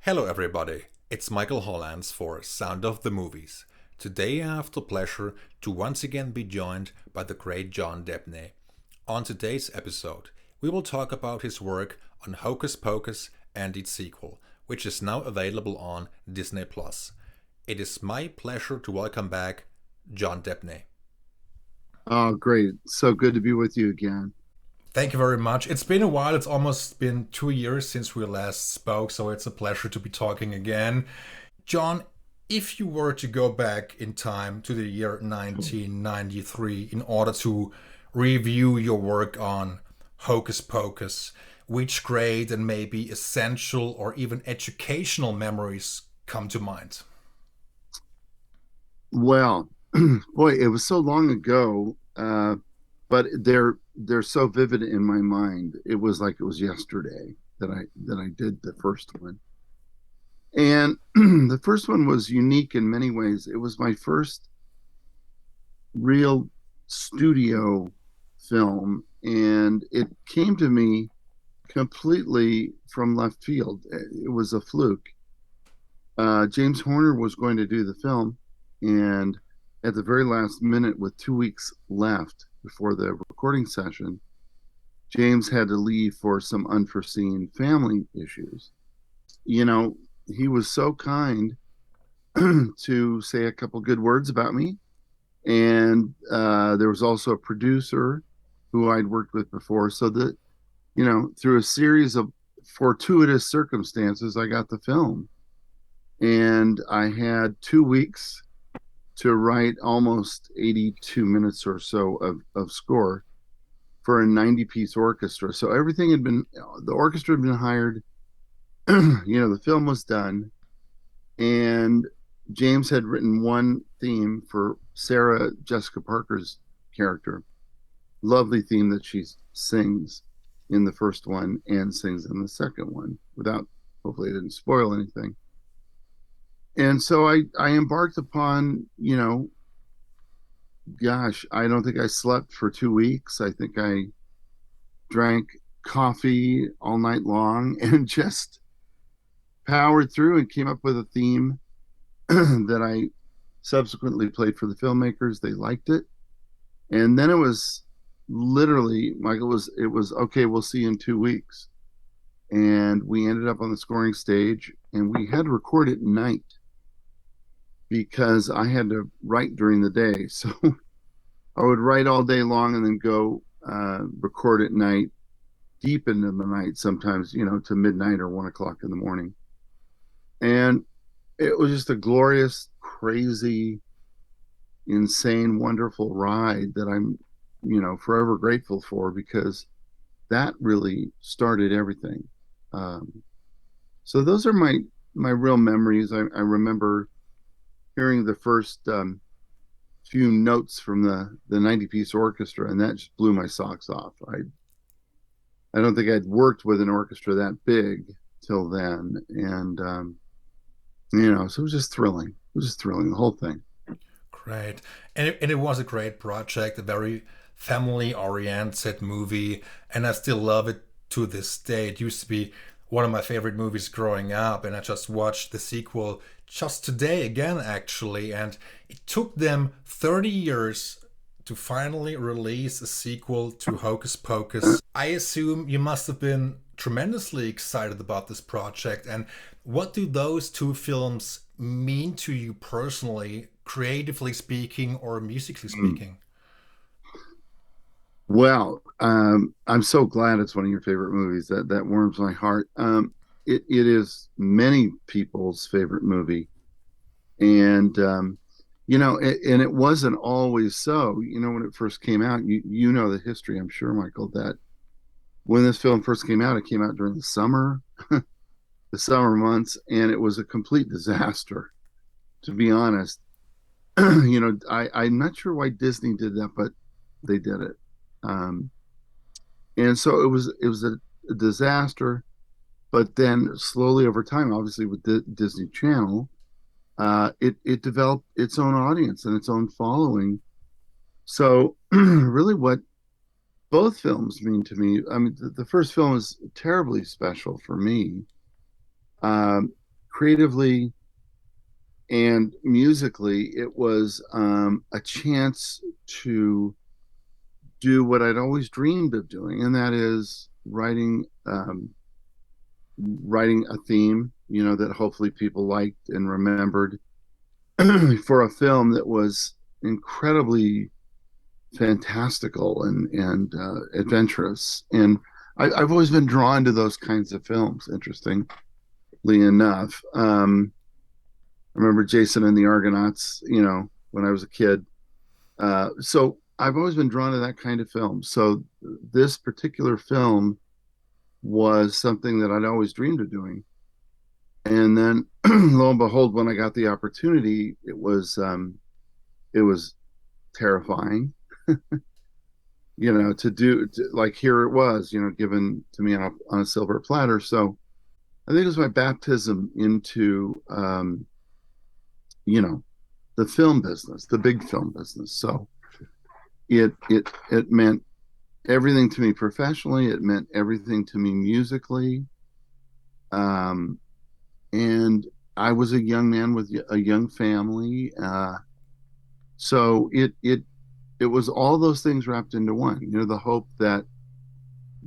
Hello everybody, it's Michael Hollands for Sound of the Movies. Today I have the pleasure to once again be joined by the great John Debney. On today's episode, we will talk about his work on Hocus Pocus and its sequel, which is now available on Disney+. It is my pleasure to welcome back John Debney. Oh, great. So good to be with you again. Thank you very much. It's been a while. It's almost been 2 years since we last spoke, so it's a pleasure to be talking again. John, if you were to go back in time to the year 1993 in order to review your work on Hocus Pocus, which great and maybe essential or even educational memories come to mind? Well, boy, it was so long ago, but they're so vivid in my mind. It was like it was yesterday that I did the first one. And the first one was unique in many ways. It was my first real studio film, and it came to me completely from left field. It was a fluke. James Horner was going to do the film, and at the very last minute, with 2 weeks left before the recording session, James had to leave for some unforeseen family issues. You know, he was so kind to say a couple good words about me. And there was also a producer who I'd worked with before. So that, through a series of fortuitous circumstances, I got the film. And I had 2 weeks to write almost 82 minutes or so of score for a 90-piece orchestra. So everything had been, the orchestra had been hired, the film was done. And James had written one theme for Sarah Jessica Parker's character. Lovely theme that she sings in the first one and sings in the second one without, hopefully it didn't spoil anything. And so I embarked upon, gosh, I don't think I slept for 2 weeks. I think I drank coffee all night long and just powered through and came up with a theme that I subsequently played for the filmmakers. They liked it. And then it was literally, Michael, it was okay, we'll see you in 2 weeks. And we ended up on the scoring stage, and we had to record at night because I had to write during the day. So I would write all day long and then go record at night, deep into the night, sometimes, to midnight or 1 o'clock in the morning. And it was just a glorious, crazy, insane, wonderful ride that I'm, forever grateful for, because that really started everything. So those are my real memories. I remember hearing the first few notes from the 90-piece orchestra, and that just blew my socks off. I don't think I'd worked with an orchestra that big till then, and so it was just thrilling. It was just thrilling, the whole thing. Great. And it was a great project, a very family oriented movie, and I still love it to this day. It used to be one of my favorite movies growing up, and I just watched the sequel just today again, actually. And it took them 30 years to finally release a sequel to Hocus Pocus. I assume you must have been tremendously excited about this project. And what do those two films mean to you personally, creatively speaking or musically Mm. speaking? Well, I'm so glad it's one of your favorite movies. That warms my heart. It is many people's favorite movie, and and it wasn't always so. When it first came out, you know the history, I'm sure, Michael, that when this film first came out, it came out during the summer, the summer months, and it was a complete disaster, to be honest. I'm not sure why Disney did that, but they did it. Um, and so it was a disaster. But then slowly over time, obviously with Disney Channel, it developed its own audience and its own following. So really, what both films mean to me, I mean, the first film is terribly special for me. creatively and musically, it was a chance to do what I'd always dreamed of doing, and that is writing a theme, that hopefully people liked and remembered for a film that was incredibly fantastical and adventurous. And I've always been drawn to those kinds of films. Interestingly enough, I remember Jason and the Argonauts, when I was a kid. So I've always been drawn to that kind of film. So this particular film was something that I'd always dreamed of doing. And then, lo and behold, when I got the opportunity, it was terrifying, like here it was, given to me on a silver platter. So I think it was my baptism into, the film business, the big film business. So it meant everything to me professionally. It meant everything to me musically. And I was a young man with a young family. So it was all those things wrapped into one. The hope that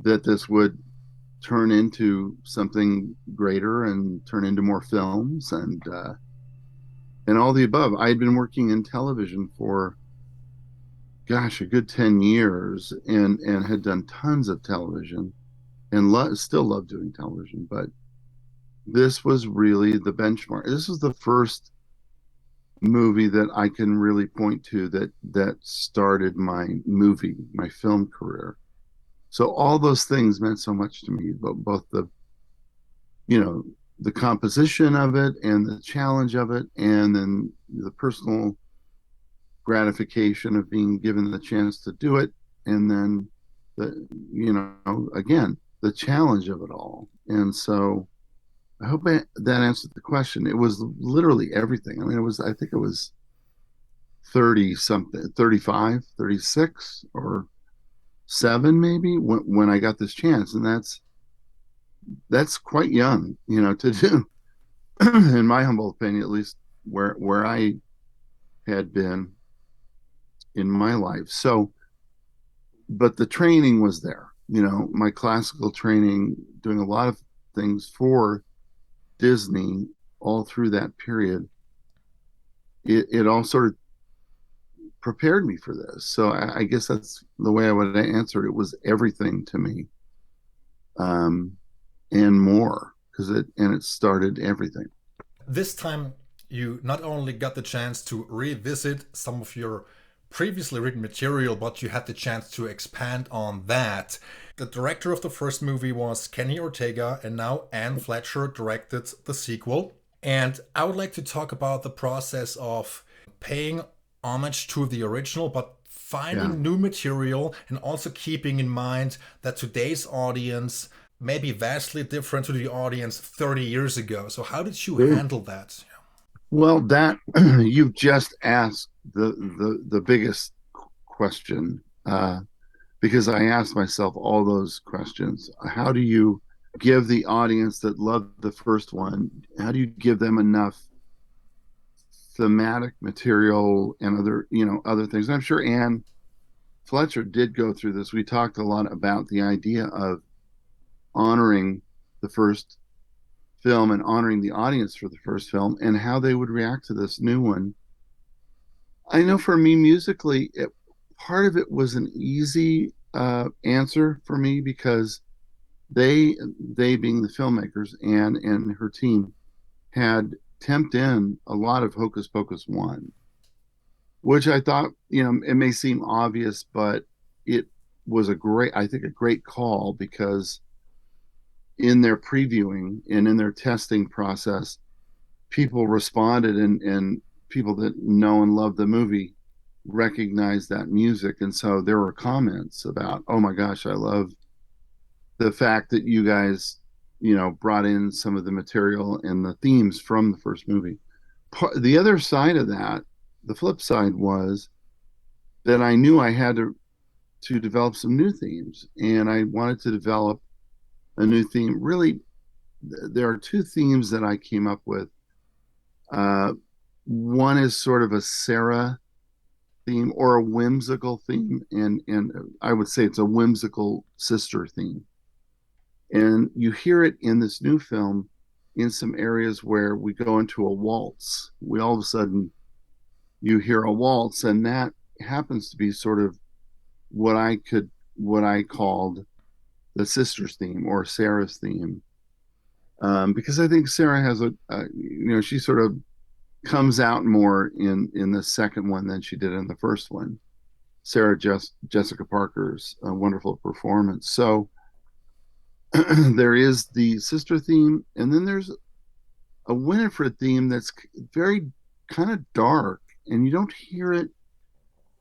this would turn into something greater and turn into more films and all the above. I had been working in television for, gosh, a good 10 years and had done tons of television and still love doing television. But this was really the benchmark. This was the first movie that I can really point to that started my film career. So all those things meant so much to me, both the composition of it and the challenge of it, and then the personal gratification of being given the chance to do it, and then again, the challenge of it all. And so I hope that answered the question. It was literally everything. I mean, I think it was 30 something, 35, 36 or 7 maybe when I got this chance. And that's quite young, to do, in my humble opinion, at least where I had been in my life. So, but the training was there, my classical training, doing a lot of things for Disney all through that period. It all sort of prepared me for this. So I guess that's the way I would answer it. It was everything to me, and more, it started everything. This time, you not only got the chance to revisit some of your previously written material, but you had the chance to expand on that. The director of the first movie was Kenny Ortega, and now Anne Fletcher directed the sequel. And I would like to talk about the process of paying homage to the original, but finding new material and also keeping in mind that today's audience may be vastly different to the audience 30 years ago. So how did you handle that? Well, that you've just asked the biggest question, because I asked myself all those questions. How do you give the audience that loved the first one, how do you give them enough thematic material and other things? I'm sure Anne Fletcher did go through this. We talked a lot about the idea of honoring the first film and honoring the audience for the first film and how they would react to this new one. I know for me musically, part of it was an easy answer for me because they being the filmmakers, Anne and her team, had temped in a lot of Hocus Pocus 1, which I thought, it may seem obvious, but it was a great call, because in their previewing and in their testing process, people responded, and people that know and love the movie recognize that music. And so there were comments about, oh my gosh, I love the fact that you guys, brought in some of the material and the themes from the first movie. The other side of that, the flip side, was that I knew I had to develop some new themes, and I wanted to develop a new theme really there are two themes that I came up with. Uh, One is sort of a Sarah theme or a whimsical theme, and I would say it's a whimsical sister theme. And you hear it in this new film in some areas where we go into a waltz. We all of a sudden you hear a waltz, and that happens to be sort of what I called the sisters theme or Sarah's theme, because I think Sarah has she sort of comes out more in the second one than she did in the first one. Jessica Parker's wonderful performance. So there is the sister theme, and then there's a Winifred theme that's very kind of dark, and you don't hear it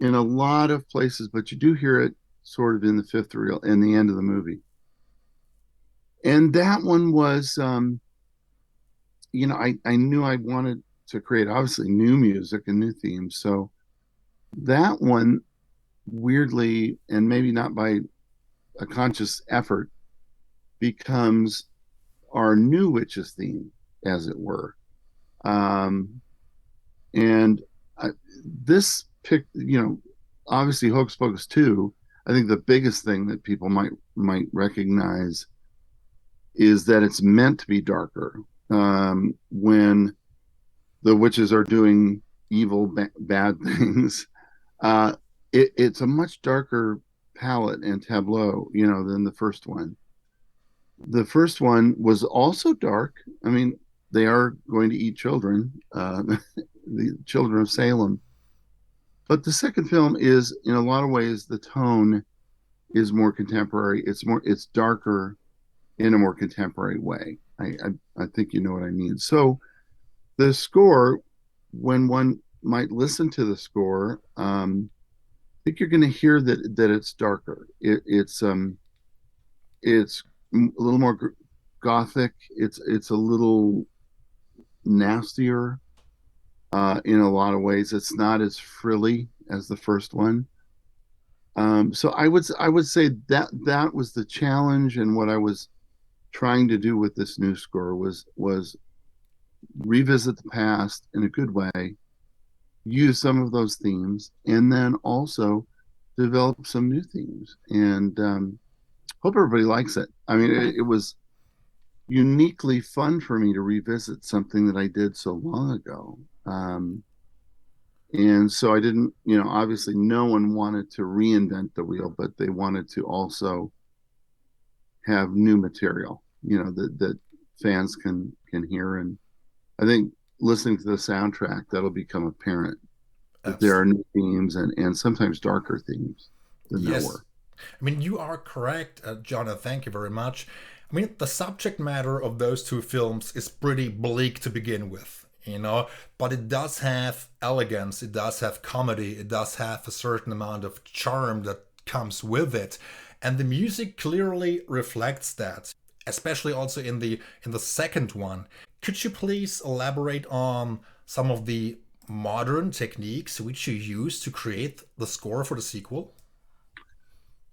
in a lot of places, but you do hear it sort of in the fifth reel in the end of the movie. And that one was, I knew I wanted to create obviously new music and new themes. So that one, weirdly, and maybe not by a conscious effort, becomes our new witches theme, as it were. Um, and this pick, obviously Hocus Pocus 2, I think the biggest thing that people might recognize is that it's meant to be darker. When the witches are doing evil, bad things, it's a much darker palette and tableau, than the first one. The first one was also dark. I mean, they are going to eat children, the children of Salem. But the second film is, in a lot of ways, the tone is more contemporary. It's darker in a more contemporary way. I think you know what I mean. So the score, when one might listen to the score, I think you're going to hear that it's darker. It's a little more gothic. It's a little nastier in a lot of ways. It's not as frilly as the first one. So I would say that was the challenge, and what I was trying to do with this new score was revisit the past in a good way, use some of those themes, and then also develop some new themes. And hope everybody likes it. I mean, it was uniquely fun for me to revisit something that I did so long ago. And so I didn't, obviously no one wanted to reinvent the wheel, but they wanted to also have new material, that fans can hear. And I think listening to the soundtrack, that'll become apparent that there are new themes and sometimes darker themes than there Yes. were. I mean, you are correct, John, and thank you very much. I mean, the subject matter of those two films is pretty bleak to begin with, but it does have elegance, it does have comedy, it does have a certain amount of charm that comes with it. And the music clearly reflects that, especially also in the second one. Could you please elaborate on some of the modern techniques which you use to create the score for the sequel?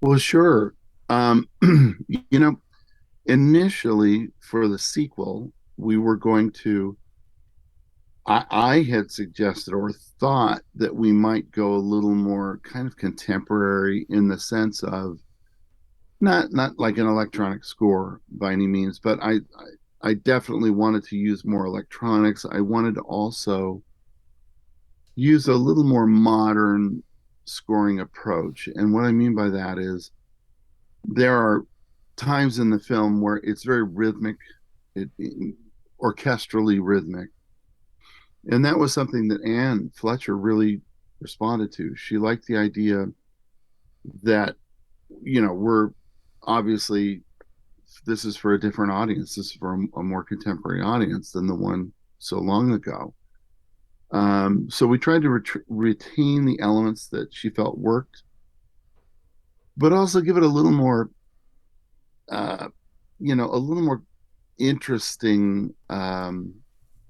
Well, sure. You know, initially for the sequel, we were going to, I had suggested or thought that we might go a little more kind of contemporary in the sense of not like an electronic score by any means, but I definitely wanted to use more electronics. I wanted to also use a little more modern scoring approach. And what I mean by that is there are times in the film where it's very rhythmic, orchestrally rhythmic. And that was something that Anne Fletcher really responded to. She liked the idea that, we're obviously, this is for a different audience. This is for a more contemporary audience than the one so long ago. So we tried to retain the elements that she felt worked, but also give it a little more, a little more interesting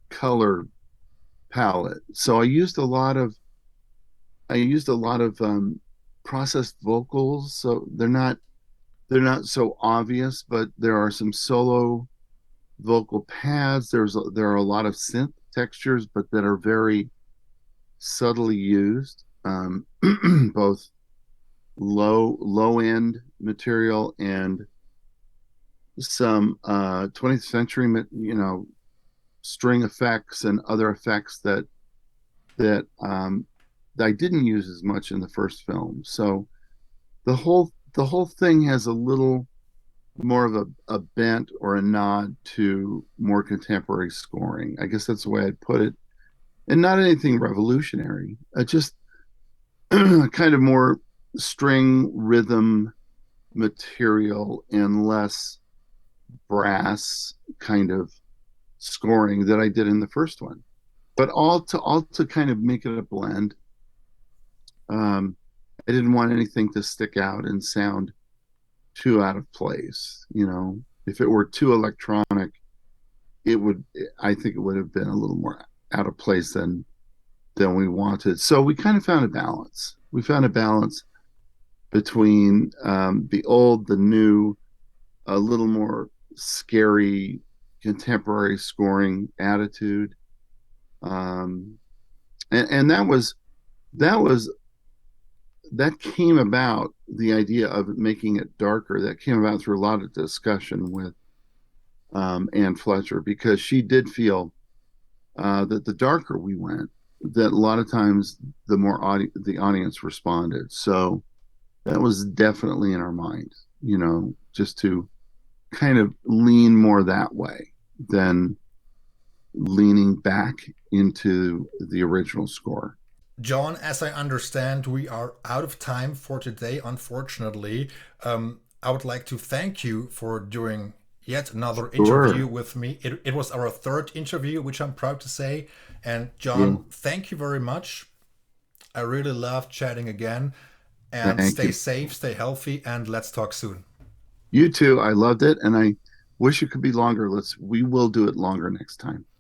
color palette. So I used a lot of processed vocals. So they're not so obvious, but there are some solo vocal pads. There are a lot of synth textures, but that are very subtly used. Both low end material and some 20th century, string effects and other effects that that I didn't use as much in the first film. So the whole thing has a little more of a bent or a nod to more contemporary scoring. I guess that's the way I'd put it. And not anything revolutionary. Just kind of more string rhythm material and less brass kind of scoring that I did in the first one. But all to kind of make it a blend. I didn't want anything to stick out and sound too out of place. If it were too electronic, it would. I think it would have been a little more out of place than we wanted. So we kind of found a balance. We found a balance between the old, the new, a little more scary contemporary scoring attitude, and that was that came about, the idea of making it darker, that came about through a lot of discussion with Anne Fletcher, because she did feel that the darker we went, that a lot of times the more the audience responded. So that was definitely in our mind, just to kind of lean more that way than leaning back into the original score. John, as I understand, we are out of time for today, unfortunately. I would like to thank you for doing yet another interview Sure. with me. It was our third interview, which I'm proud to say. And Yeah. John, thank you very much. I really loved chatting again. And Thank stay you. safe, stay healthy, and let's talk soon. You too. I loved it, and I wish it could be longer. We will do it longer next time.